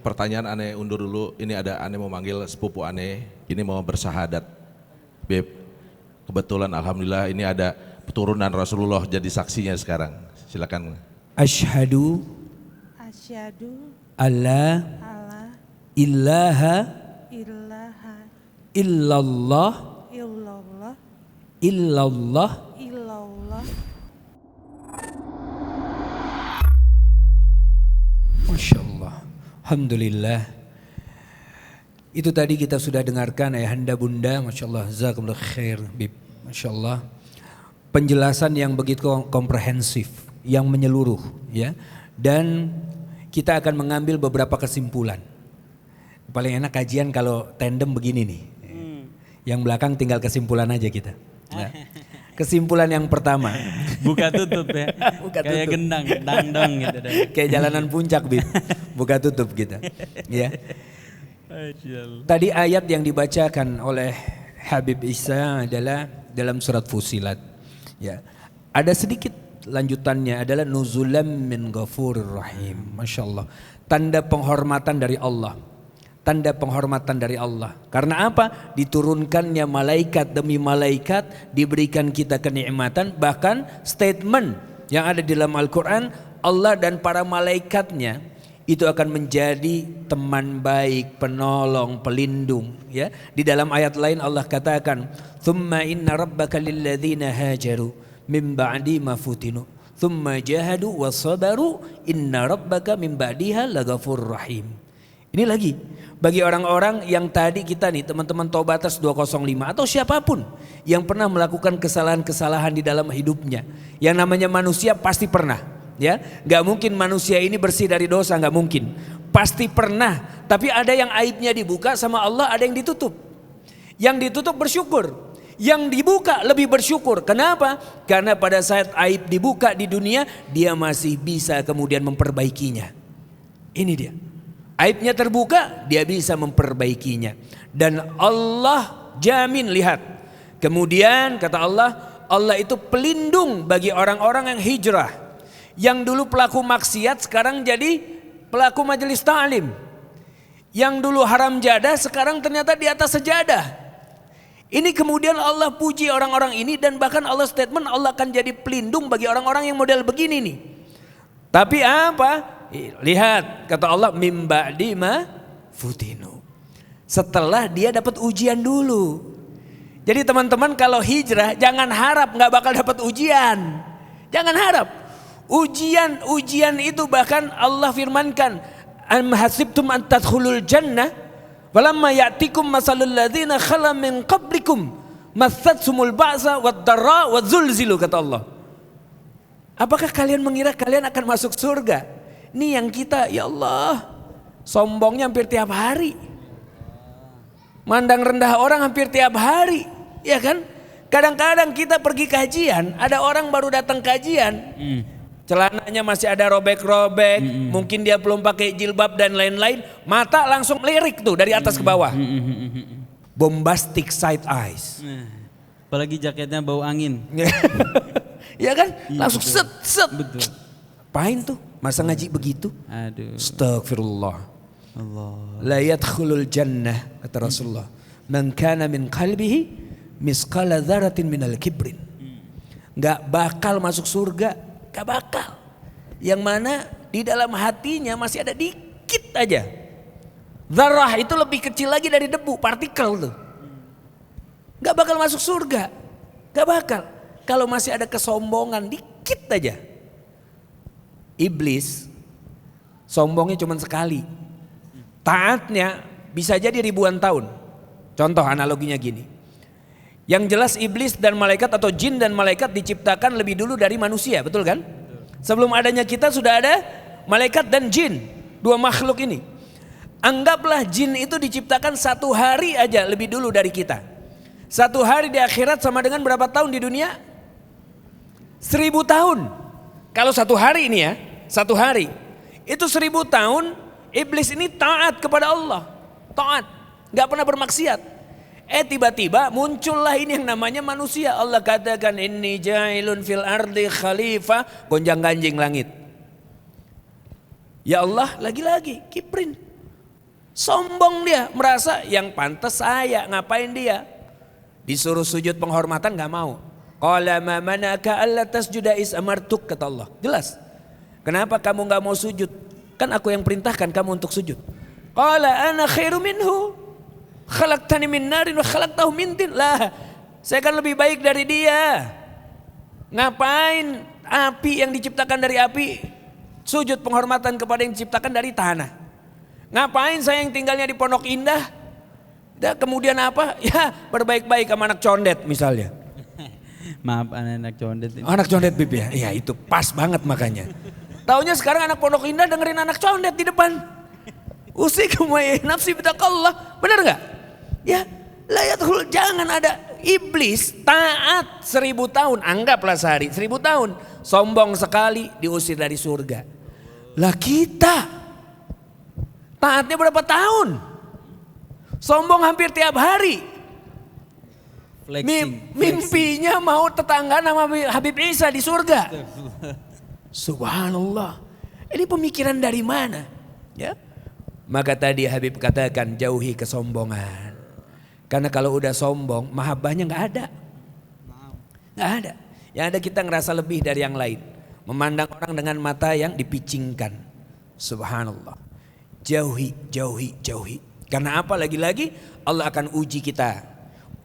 pertanyaan aneh undur dulu. Ini ada aneh mau manggil sepupu aneh. Ini mau bersahadat. Beb, kebetulan alhamdulillah ini ada keturunan Rasulullah jadi saksinya sekarang. Silakan. Asyhadu Asyhadu alla alla ilaha ilaha illallah illallah illallah illallah. Masya Allah. Alhamdulillah. Itu tadi kita sudah dengarkan ayahanda bunda. Masya Allah. Jazakumullah khair Bib. Masya Allah. Penjelasan yang begitu komprehensif, yang menyeluruh ya. Dan kita akan mengambil beberapa kesimpulan. Paling enak kajian kalau tandem begini nih. Yang belakang tinggal kesimpulan aja kita. Ya. Kesimpulan yang pertama. Buka tutup ya. Buka Kayak tutup. gendang, dangdong gitu deh. Kayak jalanan puncak Bib. Buka tutup kita. Ya. Tadi ayat yang dibacakan oleh Habib Isa adalah dalam surat Fusilat. Ya. Ada sedikit lanjutannya adalah nuzulam min ghafurur rahim. Masya Allah. Tanda penghormatan dari Allah. Tanda penghormatan dari Allah. Karena apa? Diturunkannya malaikat demi malaikat, diberikan kita kenikmatan, bahkan statement yang ada di dalam Al-Quran, Allah dan para malaikatnya itu akan menjadi teman baik, penolong, pelindung. Ya, di dalam ayat lain Allah katakan, "Tsumma inna rabbaka lilladzina hajaru min ba'di ma futinu, tsumma jahadu wasabaru, inna rabbaka min ba'diha laghafurur rahim." Ini lagi bagi orang-orang yang tadi kita nih teman-teman Taubatas 205 atau siapapun yang pernah melakukan kesalahan-kesalahan di dalam hidupnya. Yang namanya manusia pasti pernah, ya. Gak mungkin manusia ini bersih dari dosa, gak mungkin. Pasti pernah, tapi ada yang aibnya dibuka sama Allah, ada yang ditutup. Yang ditutup bersyukur, yang dibuka lebih bersyukur. Kenapa? Karena pada saat aib dibuka di dunia, dia masih bisa kemudian memperbaikinya. Ini dia. Aibnya terbuka, dia bisa memperbaikinya. Dan Allah jamin, lihat. Kemudian kata Allah, Allah itu pelindung bagi orang-orang yang hijrah. Yang dulu pelaku maksiat sekarang jadi pelaku majelis ta'lim. Yang dulu haram jadah sekarang ternyata di atas sejadah. Ini kemudian Allah puji orang-orang ini dan bahkan Allah statement Allah akan jadi pelindung bagi orang-orang yang model begini nih. Tapi apa? Lihat kata Allah mim ba'di ma futinu. Setelah dia dapat ujian dulu. Jadi teman-teman kalau hijrah jangan harap nggak bakal dapat ujian. Jangan harap. Ujian itu bahkan Allah firmankan, am hasibtum an tadkhulul jannah walamma ya'tikum masalul ladzina khala min qablikum massatsumul ba'sa wad dharra wadzulzilu, kata Allah. Apakah kalian mengira kalian akan masuk surga? Ini yang kita, ya Allah, sombongnya hampir tiap hari. Mandang rendah orang hampir tiap hari, ya kan? Kadang-kadang kita pergi kajian, ada orang baru datang kajian, celananya masih ada robek-robek, mungkin dia belum pakai jilbab dan lain-lain, mata langsung lirik tuh dari atas ke bawah. Bombastic side eyes. Apalagi jaketnya bau angin. Ya kan? Langsung set. Betul. Apain tuh? Masa ngaji begitu? Aduh. Astagfirullah. Allah. La yadkhulul jannah, kata Rasulullah, man kana min qalbihi misqala dzarratin minal kibrin. Gak bakal masuk surga, gak bakal. Yang mana di dalam hatinya masih ada dikit aja. Dzarrah itu lebih kecil lagi dari debu, partikel tuh. Gak bakal masuk surga, gak bakal. Kalau masih ada kesombongan dikit aja. Iblis sombongnya cuma sekali, taatnya bisa jadi ribuan tahun. Contoh analoginya gini, yang jelas iblis dan malaikat atau jin dan malaikat diciptakan lebih dulu dari manusia, betul kan? Sebelum adanya kita sudah ada malaikat dan jin, dua makhluk ini. Anggaplah jin itu diciptakan 1 hari aja lebih dulu dari kita. 1 hari di akhirat sama dengan berapa tahun di dunia? 1000 tahun. Kalau 1 hari ini ya, 1 hari itu 1000 tahun iblis ini taat kepada Allah, taat, nggak pernah bermaksiat. Tiba-tiba muncullah ini yang namanya manusia. Allah katakan inni ja'ilun fil ardi khalifah, gonjang-ganjing langit. Ya Allah, lagi-lagi kibrin, Sombong dia, merasa yang pantas saya, ngapain dia? Disuruh sujud penghormatan gak mau. Qala ma manaka alla tasjuda is amartuk, kata Allah. Jelas. Kenapa kamu gak mau sujud? Kan aku yang perintahkan kamu untuk sujud. Qala ana khairu minhu. Khalaqtani min narin wa khalaqtahu min tin. Lah, saya kan lebih baik dari dia. Ngapain api yang diciptakan dari api sujud penghormatan kepada yang diciptakan dari tanah? Ngapain saya yang tinggalnya di Pondok Indah? Dan kemudian apa? Ya berbaik-baik sama anak condet misalnya. Maaf anak condet ini. Anak condet Bib ya? Iya itu pas banget makanya. Taunya sekarang anak Pondok Indah dengerin anak condet di depan. Usikum wa nafsi bitaqallah. Benar gak? Ya layatul, jangan ada iblis taat 1000 tahun. Anggaplah sehari 1000 tahun. Sombong sekali diusir dari surga. Lah kita taatnya berapa tahun? Sombong hampir tiap hari. Mimpinya mau tetangga nama Habib Isa di surga. Subhanallah. Ini pemikiran dari mana? Ya. Maka tadi Habib katakan jauhi kesombongan. Karena kalau udah sombong mahabbahnya gak ada. Gak ada. Yang ada kita ngerasa lebih dari yang lain. Memandang orang dengan mata yang dipicingkan. Subhanallah. Jauhi, jauhi, jauhi. Karena apa? Lagi-lagi Allah akan uji kita.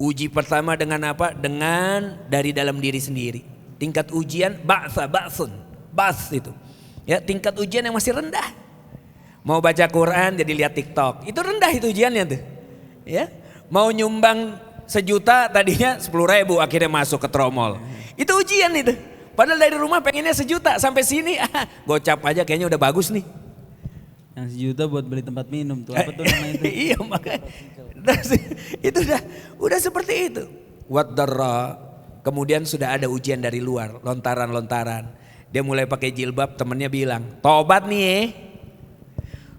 Uji pertama dengan apa? Dengan dari dalam diri sendiri. Tingkat ujian ba'sun. Ba'ts itu. Ya, tingkat ujian yang masih rendah. Mau baca Quran jadi lihat TikTok. Itu rendah itu ujiannya tuh. Ya. Mau nyumbang 1 juta tadinya 10.000 akhirnya masuk ke tromol. Itu ujian itu. Padahal dari rumah pengennya 1 juta sampai sini gocap aja kayaknya udah bagus nih. Yang 1 juta buat beli tempat minum tuh. Apa tuh namanya itu? Iya makanya. Itu udah seperti itu. Waddarra. Kemudian sudah ada ujian dari luar. Lontaran-lontaran. Dia mulai pakai jilbab, temennya bilang, tobat nih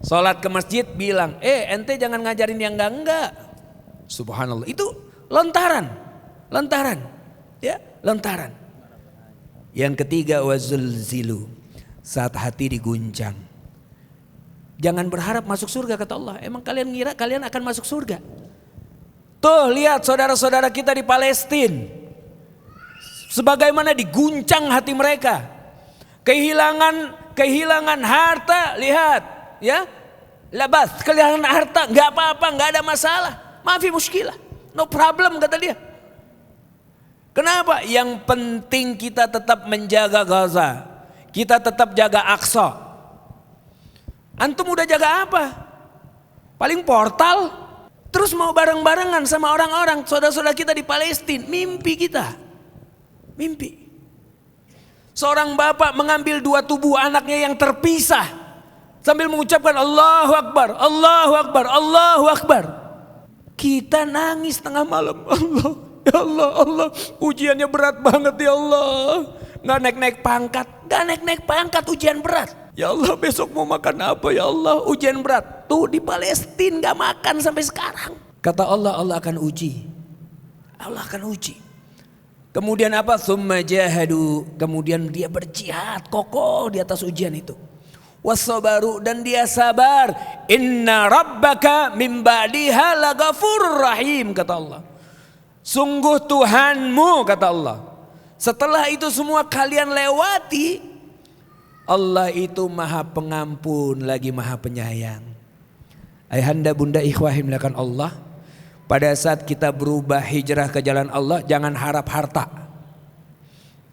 Sholat ke masjid bilang, ente jangan ngajarin yang enggak. Subhanallah. Itu lontaran. Ya, lontaran. Yang ketiga wazulzilu. Saat hati diguncang. Jangan berharap masuk surga kata Allah. Emang kalian ngira kalian akan masuk surga? Tuh lihat saudara-saudara kita di Palestina. Sebagaimana diguncang hati mereka. Kehilangan harta, lihat ya. Labas, kehilangan harta, nggak apa-apa, nggak ada masalah. Maafi muskilah. No problem kata dia. Kenapa? Yang penting kita tetap menjaga Gaza. Kita tetap jaga Aqsa. Antum udah jaga apa? Paling portal. Terus mau bareng-barengan sama orang-orang saudara-saudara kita di Palestina. Mimpi kita. Mimpi. Seorang bapak mengambil 2 tubuh anaknya yang terpisah. Sambil mengucapkan Allahu Akbar, Allahu Akbar, Allahu Akbar. Kita nangis tengah malam. Allah, ya Allah, Allah. Ujiannya berat banget ya Allah. Gak naik-naik pangkat ujian berat. Ya Allah besok mau makan apa ya Allah, ujian berat. Tuh di Palestina gak makan sampai sekarang. Kata Allah, Allah akan uji. Allah akan uji. Kemudian apa? Tsumma jahadu. Kemudian dia berjihad kokoh di atas ujian itu. Wassabaru, dan dia sabar. Inna rabbaka min ba'diha laghafurur rahim kata Allah. Sungguh Tuhanmu kata Allah. Setelah itu semua kalian lewati, Allah itu maha pengampun lagi maha penyayang. Ayahanda bunda ikhwahim dimuliakan Allah. Pada saat kita berubah hijrah ke jalan Allah, jangan harap harta.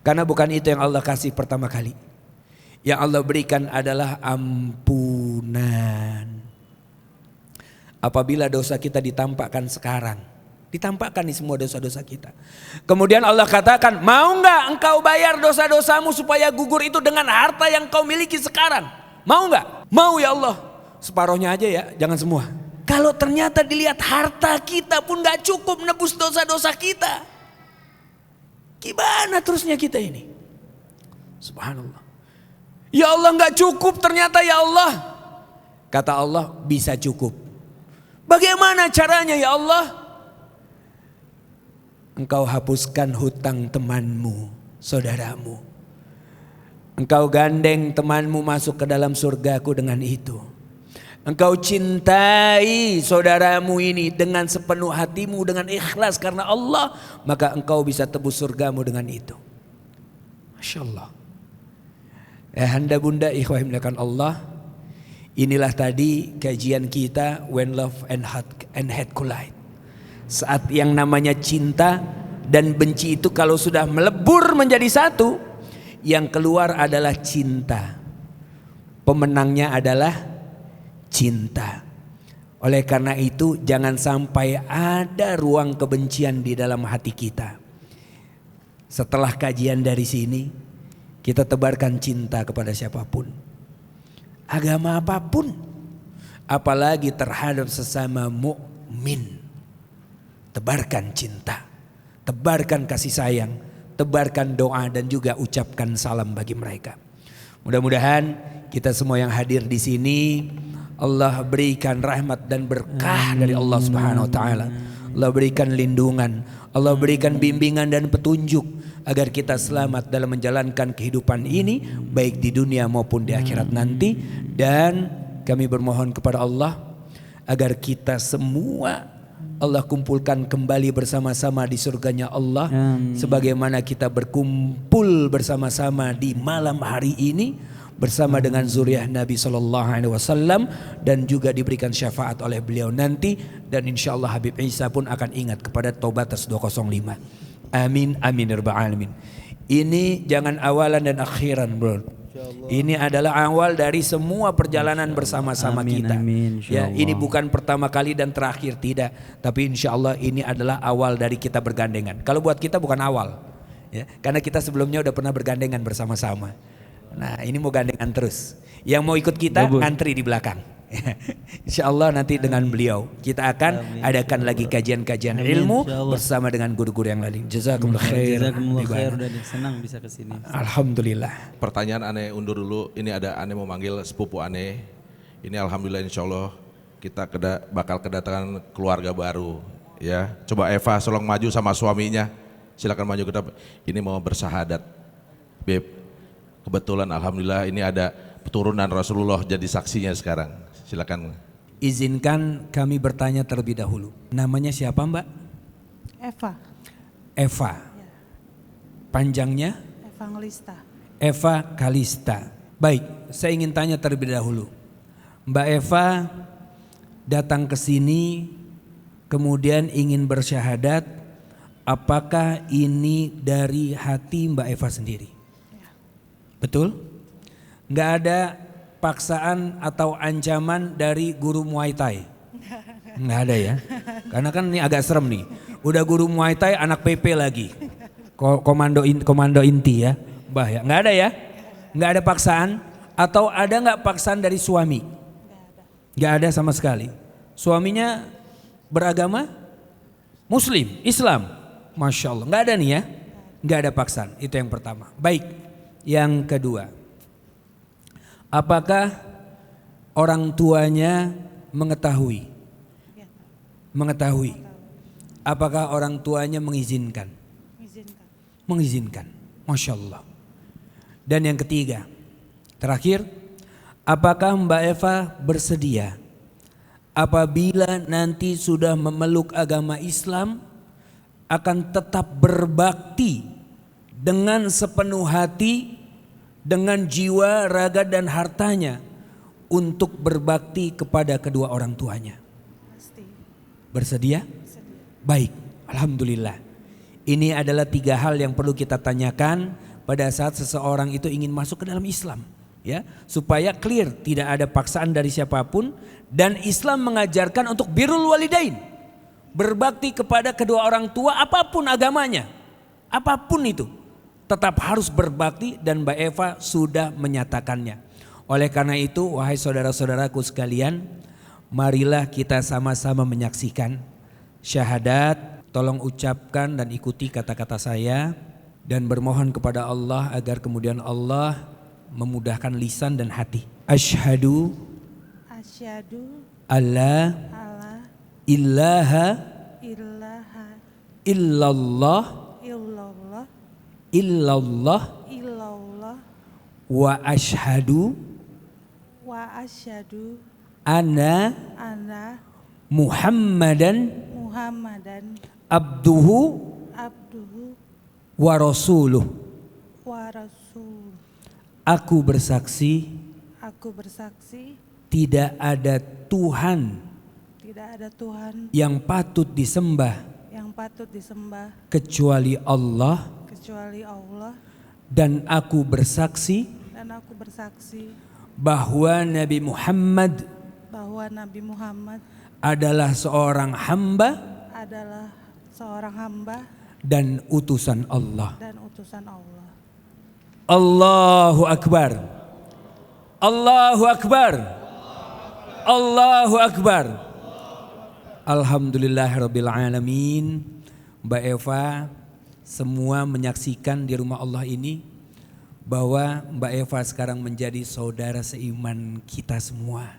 Karena bukan itu yang Allah kasih pertama kali. Yang Allah berikan adalah ampunan. Apabila dosa kita ditampakkan sekarang, ditampakkan nih semua dosa-dosa kita. Kemudian Allah katakan, mau nggak engkau bayar dosa-dosamu supaya gugur itu dengan harta yang kau miliki sekarang? Mau nggak? Mau ya Allah. Separohnya aja ya, jangan semua. Kalau ternyata dilihat harta kita pun nggak cukup nebus dosa-dosa kita, gimana terusnya kita ini? Subhanallah. Ya Allah nggak cukup ternyata ya Allah. Kata Allah bisa cukup. Bagaimana caranya ya Allah? Engkau hapuskan hutang temanmu, saudaramu. Engkau gandeng temanmu masuk ke dalam surgaku dengan itu. engkau cintai saudaramu ini dengan sepenuh hatimu, dengan ikhlas karena Allah, maka engkau bisa tebus surgamu dengan itu. Masya Allah. Handa bunda ikhwah dimuliakan Allah, inilah tadi kajian kita when love and hate collide. Saat yang namanya cinta dan benci itu kalau sudah melebur menjadi satu, yang keluar adalah cinta. Pemenangnya adalah cinta. Oleh karena itu jangan sampai ada ruang kebencian di dalam hati kita. Setelah kajian dari sini, kita tebarkan cinta kepada siapapun, agama apapun, apalagi terhadap sesama mukmin. Tebarkan cinta, tebarkan kasih sayang, tebarkan doa dan juga ucapkan salam bagi mereka. Mudah-mudahan kita semua yang hadir di sini Allah berikan rahmat dan berkah dari Allah Subhanahu wa taala. Allah berikan lindungan, Allah berikan bimbingan dan petunjuk agar kita selamat dalam menjalankan kehidupan ini baik di dunia maupun di akhirat nanti. Dan kami bermohon kepada Allah agar kita semua Allah kumpulkan kembali bersama-sama di surganya Allah. Sebagaimana kita berkumpul bersama-sama di malam hari ini bersama dengan zuriat Nabi SAW dan juga diberikan syafaat oleh beliau nanti. Dan insya Allah Habib Isa pun akan ingat kepada Taubat 205. Amin amin ya rabbal alamin. Ini jangan awalan dan akhiran bro. Ini adalah awal dari semua perjalanan bersama-sama kita. Amin, ya, ini bukan pertama kali dan terakhir, tidak. Tapi insya Allah ini adalah awal dari kita bergandengan. Kalau buat kita bukan awal, ya, karena kita sebelumnya udah pernah bergandengan bersama-sama. Nah ini mau gandengan terus. Yang mau ikut kita ngantri di belakang. Insya Allah nanti dengan beliau kita akan adakan lagi kajian-kajian ilmu bersama dengan guru-guru yang lain. Jazakumullah khair. Jazakumullah khair, dan senang bisa kesini. Alhamdulillah. Pertanyaan aneh undur dulu. Ini ada aneh mau manggil sepupu aneh. Ini alhamdulillah insya Allah kita bakal kedatangan keluarga baru. Ya, coba Eva tolong maju sama suaminya. Silakan maju ke depan. Ini mau bersahadat, Beb. Kebetulan alhamdulillah ini ada keturunan Rasulullah jadi saksinya sekarang. Silakan. Izinkan kami bertanya terlebih dahulu. Namanya siapa Mbak? Eva. Eva. Panjangnya? Evangelista. Eva Kalista. Baik, saya ingin tanya terlebih dahulu. Mbak Eva datang ke sini kemudian ingin bersyahadat. Apakah ini dari hati Mbak Eva sendiri? Betul? Nggak ada paksaan atau ancaman dari guru Muay Thai? Nggak ada ya? Karena kan ini agak serem nih. Udah guru Muay Thai anak PP lagi. Komando inti ya. Bahaya. Nggak ada ya? Nggak ada paksaan? Atau ada nggak paksaan dari suami? Nggak ada sama sekali. Suaminya beragama Muslim, Islam. Masya Allah. Nggak ada nih ya? Nggak ada paksaan. Itu yang pertama. Baik. Yang kedua. Apakah orang tuanya mengetahui? Mengetahui. Apakah orang tuanya mengizinkan? Mengizinkan. Masya Allah. Dan yang ketiga, terakhir, apakah Mbak Eva bersedia apabila nanti sudah memeluk agama Islam akan tetap berbakti dengan sepenuh hati, dengan jiwa, raga dan hartanya untuk berbakti kepada kedua orang tuanya? Pasti. Bersedia? Baik, alhamdulillah. Ini adalah 3 hal yang perlu kita tanyakan pada saat seseorang itu ingin masuk ke dalam Islam, ya, supaya clear, tidak ada paksaan dari siapapun. Dan Islam mengajarkan untuk birrul walidain, berbakti kepada kedua orang tua apapun agamanya, apapun itu. Tetap harus berbakti dan Mbak Eva sudah menyatakannya. Oleh karena itu wahai saudara-saudaraku sekalian, marilah kita sama-sama menyaksikan syahadat. Tolong ucapkan dan ikuti kata-kata saya dan bermohon kepada Allah agar kemudian Allah memudahkan lisan dan hati. Asyhadu alla ilaha illallah illallah wa asyhadu Ana Muhammadan abduhu wa rasuluh. Aku bersaksi tidak ada Tuhan yang patut disembah kecuali Allah, dan aku bersaksi bahwa Nabi Muhammad adalah seorang hamba dan utusan Allah. Allahu Akbar. Allahu Akbar. Allahu Akbar. Alhamdulillahirabbil alamin. Mbak Eva, semua menyaksikan di rumah Allah ini bahwa Mbak Eva sekarang menjadi saudara seiman kita semua.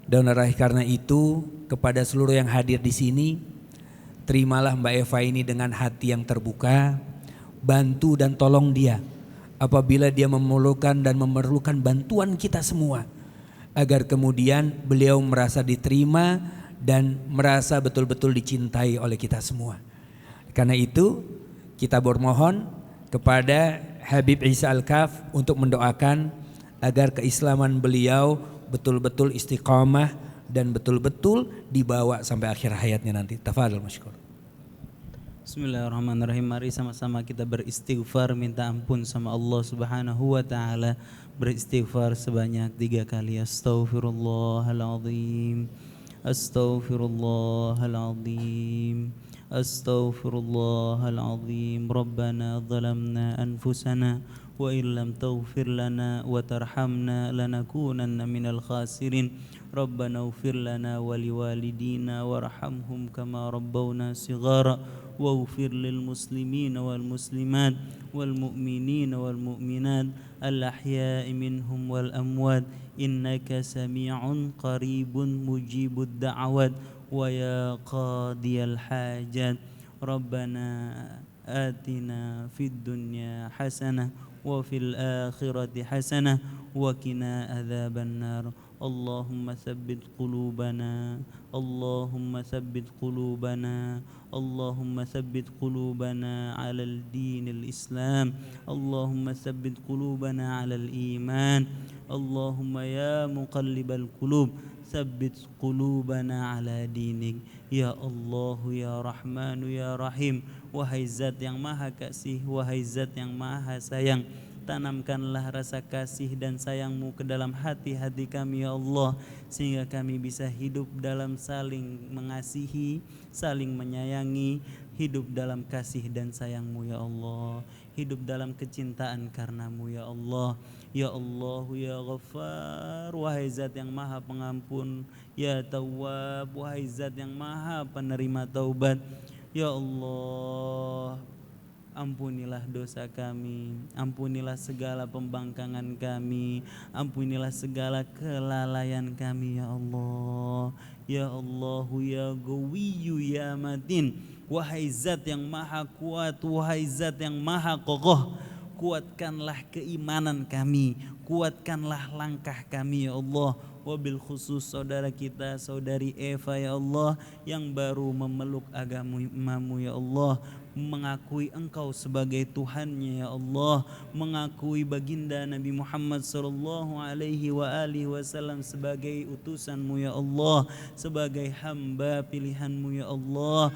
Dan oleh karena itu, kepada seluruh yang hadir di sini, terimalah Mbak Eva ini dengan hati yang terbuka, bantu dan tolong dia apabila dia memerlukan bantuan kita semua, agar kemudian beliau merasa diterima dan merasa betul-betul dicintai oleh kita semua. Karena itu kita bermohon kepada Habib Isa Al-Kaf untuk mendoakan agar keislaman beliau betul-betul istiqamah dan betul-betul dibawa sampai akhir hayatnya nanti. Tafadhol masykur. Bismillahirrahmanirrahim. Mari sama-sama kita beristighfar, minta ampun sama Allah Subhanahu wa taala. Beristighfar sebanyak 3 kali. Astaghfirullahaladzim. Astaghfirullahaladzim. Astaghfirullahaladzim. Rabbana zalamna anfusana wa illam taghfir lana wa tarhamna lanakunanna minal khasirin. Rabbana ighfir lana wa liwalidina warhamhum kama rabbawna shighara واغفر للمسلمين والمسلمات والمؤمنين والمؤمنات الأحياء منهم والأموات إنك سميع قريب مجيب الدعوات ويا قاضي الحاجات ربنا آتنا في الدنيا حسنة وفي الآخرة حسنة وقنا عذاب النار اللهم ثبت قلوبنا اللهم ثبت قلوبنا اللهم ثبت قلوبنا على الدين الإسلام اللهم ثبت قلوبنا على الإيمان اللهم يا مقلب القلوب ثبت قلوبنا على دينك ya Allah ya Rahman ya Rahim. Wahai Zat yang Maha Kasih, wahai Zat yang Maha Sayang, tanamkanlah rasa kasih dan sayang-Mu ke dalam hati-hati kami ya Allah, sehingga kami bisa hidup dalam saling mengasihi, saling menyayangi, hidup dalam kasih dan sayang-Mu ya Allah, hidup dalam kecintaan karena-Mu ya Allah. Ya Allah ya Ghaffar, wahai Zat yang Maha Pengampun, ya Tawwab, wahai Zat yang Maha Penerima taubat. Ya Allah, ampunilah dosa kami, ampunilah segala pembangkangan kami, ampunilah segala kelalaian kami ya Allah. Ya Allah ya Gawiyyu ya Matin, wahai Zat yang Maha Kuat, wahai Zat yang Maha Kokoh, kuatkanlah keimanan kami, kuatkanlah langkah kami ya Allah. Wabil khusus saudara kita, saudari Eva ya Allah, yang baru memeluk agamamu ya Allah, mengakui Engkau sebagai Tuhannya ya Allah, mengakui baginda Nabi Muhammad sallallahu alaihi wasallam sebagai utusanmu ya Allah, sebagai hamba pilihanmu ya Allah.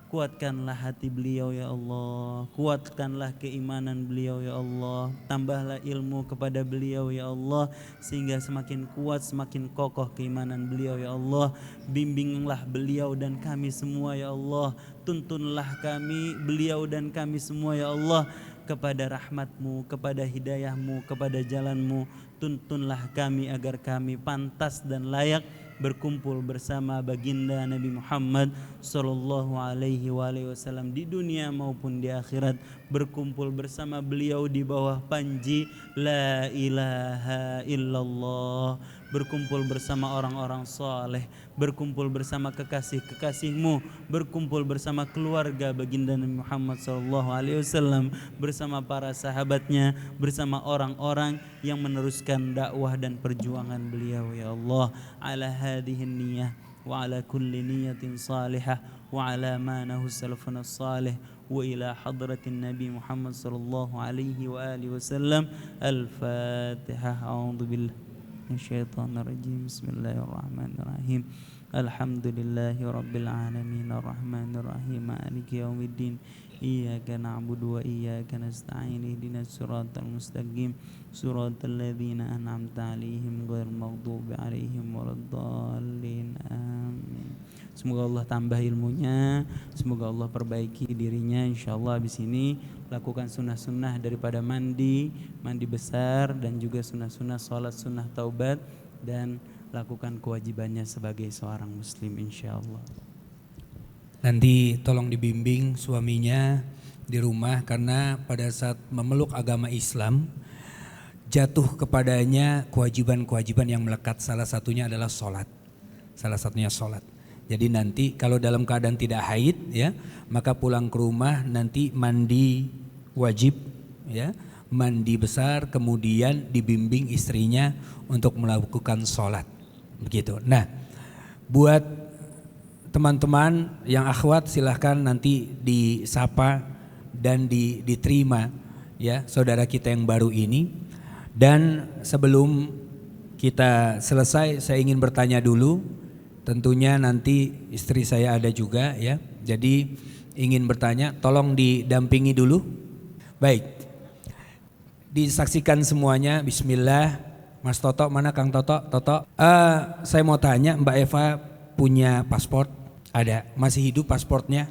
Kuatkanlah hati beliau ya Allah, kuatkanlah keimanan beliau ya Allah, tambahlah ilmu kepada beliau ya Allah, sehingga semakin kuat, semakin kokoh keimanan beliau ya Allah. Bimbinglah beliau dan kami semua ya Allah, tuntunlah kami, beliau dan kami semua ya Allah kepada rahmat-Mu, kepada hidayah-Mu, kepada jalan-Mu. Tuntunlah kami agar kami pantas dan layak berkumpul bersama baginda Nabi Muhammad sallallahu alaihi wasallam di dunia maupun di akhirat, berkumpul bersama beliau di bawah panji la ilaha illallah berkumpul bersama orang-orang saleh, berkumpul bersama kekasih-kekasihmu, berkumpul bersama keluarga baginda Nabi Muhammad SAW, bersama para sahabatnya, bersama orang-orang yang meneruskan dakwah dan perjuangan beliau. Ya Allah, ala hadhihi niyah wa ala kulli niyatin salihah wa ala ma nahu salafuna salih wa ila hadratin Nabi Muhammad sallallahu alaihi wa alihi wasallam. Al-Fatihah. A'udzu billahi minasyaitonir rajim. Bismillahirrahmanirrahim. Alhamdulillahi rabbil alamin arrahmanir rahim maliki yaumiddin. Iyyaka na'budu wa iyyaka nasta'in ihdinas siratal mustaqim siratal ladzina an'amta 'alaihim ghairil maghdubi 'alaihim waladdallin. Amin. Semoga Allah tambah ilmunya, semoga Allah perbaiki dirinya. Insyaallah habis ini lakukan sunnah-sunnah daripada mandi besar dan juga sunnah-sunnah salat sunnah taubat, dan lakukan kewajibannya sebagai seorang muslim insyaallah. Nanti tolong dibimbing suaminya di rumah, karena pada saat memeluk agama Islam jatuh kepadanya kewajiban-kewajiban yang melekat, salah satunya adalah sholat. Jadi nanti kalau dalam keadaan tidak haid ya, maka pulang ke rumah nanti mandi wajib ya, mandi besar, kemudian dibimbing istrinya untuk melakukan sholat. Begitu. Nah, buat teman-teman yang akhwat silahkan nanti disapa dan diterima ya saudara kita yang baru ini. Dan sebelum kita selesai, saya ingin bertanya dulu. Tentunya nanti istri saya ada juga ya. Jadi ingin bertanya, tolong didampingi dulu. Baik. Disaksikan semuanya. Bismillah. Mas Toto, mana Kang Toto? Toto. Saya mau tanya, Mbak Eva punya paspor? Ada. Masih hidup pasportnya?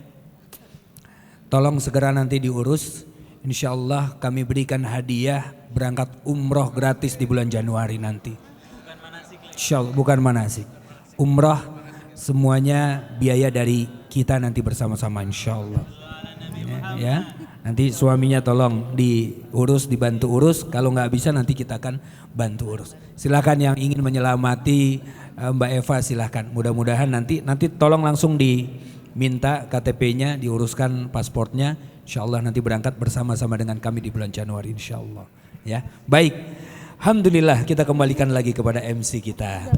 Tolong segera nanti diurus. Insya Allah kami berikan hadiah berangkat umroh gratis di bulan Januari nanti. Insya Allah, bukan manasik. Umroh semuanya biaya dari kita nanti bersama-sama insya Allah. Ya, nanti suaminya tolong diurus, dibantu urus. Kalau nggak bisa nanti kita akan bantu urus. Silakan yang ingin menyelamati Mbak Eva silahkan. Mudah-mudahan nanti tolong langsung diminta KTP-nya, diuruskan pasportnya. Insya Allah nanti berangkat bersama-sama dengan kami di bulan Januari insya Allah. Ya, baik. Alhamdulillah kita kembalikan lagi kepada MC kita.